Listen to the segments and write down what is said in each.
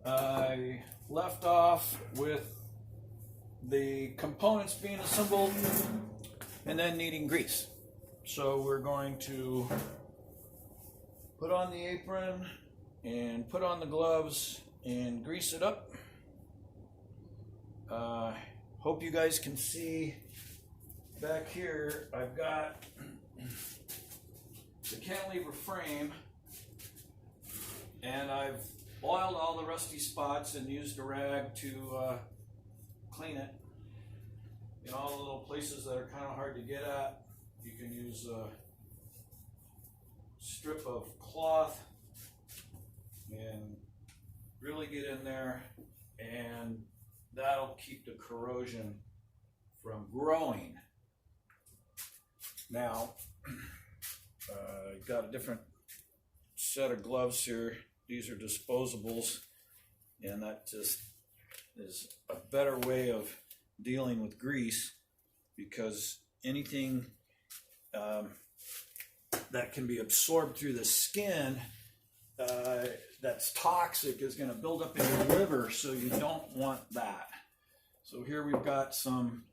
I left off with the components being assembled and then needing grease. So we're going to put on the apron and put on the gloves and grease it up. Hope you guys can see back here. I've got the cantilever frame, and I've oiled all the rusty spots and used a rag to clean it. In all the little places that are kind of hard to get at, you can use a strip of cloth and really get in there, and that'll keep the corrosion from growing. Now, I've got a different set of gloves here. These are disposables, and that just is a better way of dealing with grease, because anything that can be absorbed through the skin that's toxic is going to build up in your liver, so you don't want that. So here we've got some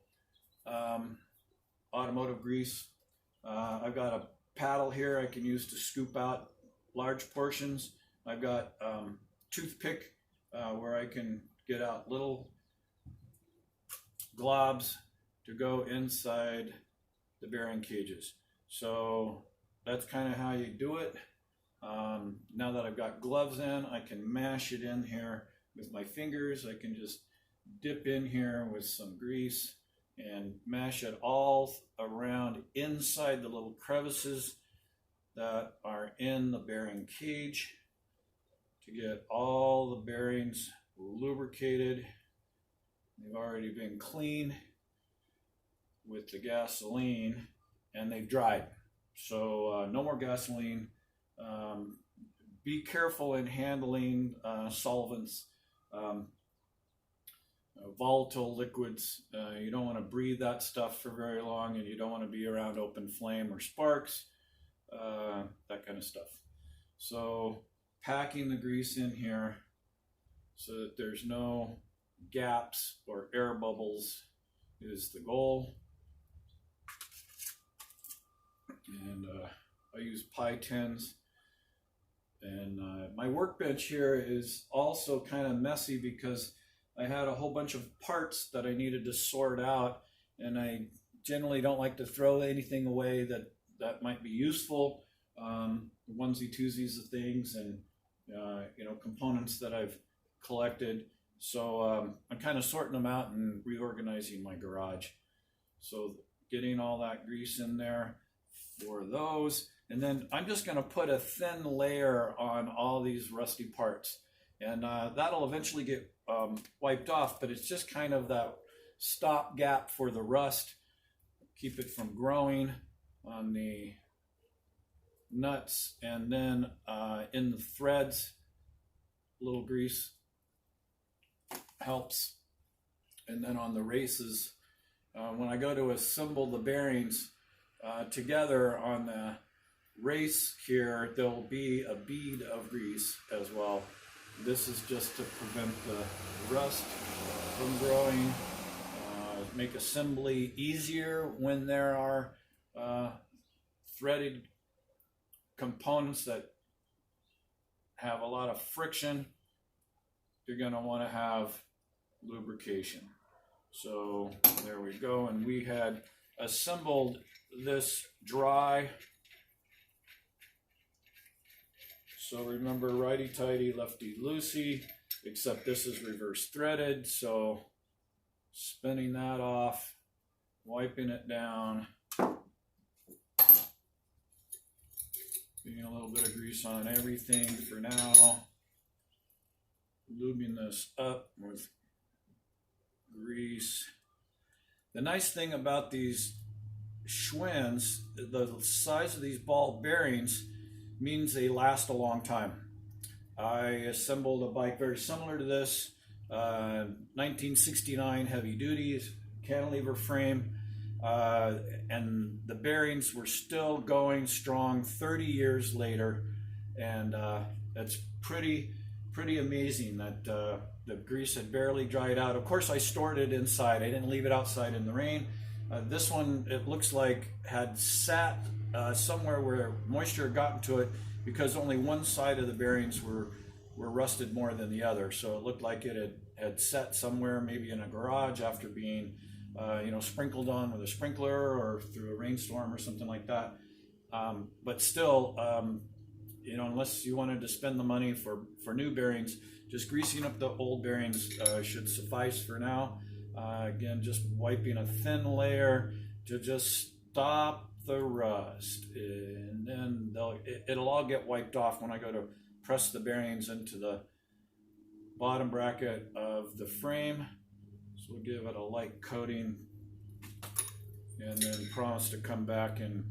automotive grease. I've got a paddle here I can use to scoop out large portions. I've got toothpick where I can get out little globs to go inside the bearing cages. So that's kind of how you do it. Now that I've got gloves in, I can mash it in here with my fingers. I can just dip in here with some grease and mash it all around inside the little crevices that are in the bearing cage to get all the bearings lubricated. They've already been cleaned with the gasoline and they've dried. So no more gasoline. Be careful in handling solvents, volatile liquids. You don't want to breathe that stuff for very long, and you don't want to be around open flame or sparks, that kind of stuff. So packing the grease in here so that there's no gaps or air bubbles is the goal. And I use pie tins. And my workbench here is also kind of messy because I had a whole bunch of parts that I needed to sort out, and I generally don't like to throw anything away that might be useful. Onesie twosies of things and components that I've collected. So I'm kind of sorting them out and reorganizing my garage. So getting all that grease in there for those. And then I'm just going to put a thin layer on all these rusty parts. And that'll eventually get wiped off, but it's just kind of that stop gap for the rust. Keep it from growing on the nuts. And then in the threads, a little grease helps. And then on the races, when I go to assemble the bearings together on the race here, there'll be a bead of grease as well. This is just to prevent the rust from growing, make assembly easier when there are threaded components that have a lot of friction. You're going to want to have lubrication. So there we go, and we had assembled this dry. So remember, righty-tighty, lefty-loosey, except this is reverse threaded. So spinning that off, wiping it down, getting a little bit of grease on everything for now, lubing this up with grease. The nice thing about these Schwinns, the size of these ball bearings means they last a long time. I assembled a bike very similar to this, 1969 heavy duty cantilever frame, and the bearings were still going strong 30 years later, and it's pretty pretty amazing that the grease had barely dried out. Of course, I stored it inside. I didn't leave it outside in the rain. This one, it looks like, had sat somewhere where moisture had gotten to it, because only one side of the bearings were rusted more than the other. So it looked like it had sat somewhere, maybe in a garage, after being sprinkled on with a sprinkler or through a rainstorm or something like that. But still, unless you wanted to spend the money for new bearings, just greasing up the old bearings should suffice for now. Again, just wiping a thin layer to just stop the rust, and then it'll all get wiped off when I go to press the bearings into the bottom bracket of the frame. So we'll give it a light coating, and then promise to come back and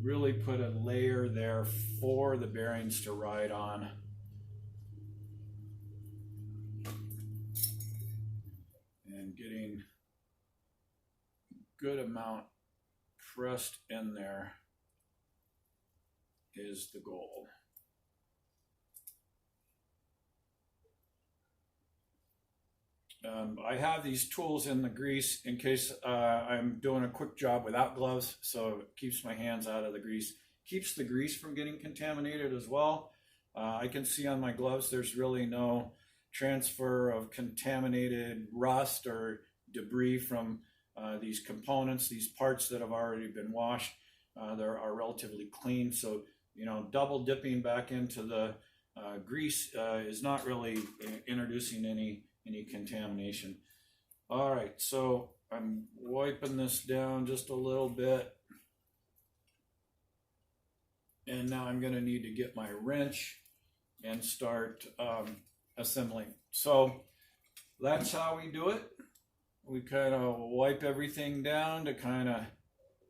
really put a layer there for the bearings to ride on. And getting a good amount pressed in there is the goal. I have these tools in the grease in case I'm doing a quick job without gloves, so it keeps my hands out of the grease. Keeps the grease from getting contaminated as well. I can see on my gloves there's really no transfer of contaminated rust or debris from these components, these parts that have already been washed. They are relatively clean, so double dipping back into the grease is not really introducing any contamination. All right, so I'm wiping this down just a little bit, and now I'm going to need to get my wrench and start assembling. So that's how we do it. We kind of wipe everything down to kind of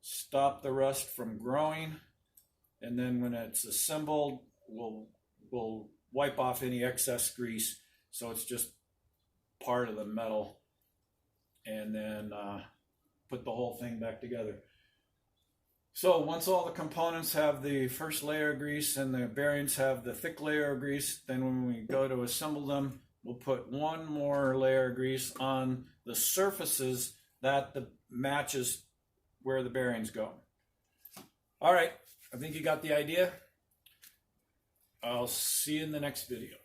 stop the rust from growing, and then when it's assembled, we'll wipe off any excess grease, so it's just part of the metal, and then put the whole thing back together. So once all the components have the first layer of grease and the bearings have the thick layer of grease, then when we go to assemble them, we'll put one more layer of grease on the surfaces that matches where the bearings go. All right, I think you got the idea. I'll see you in the next video.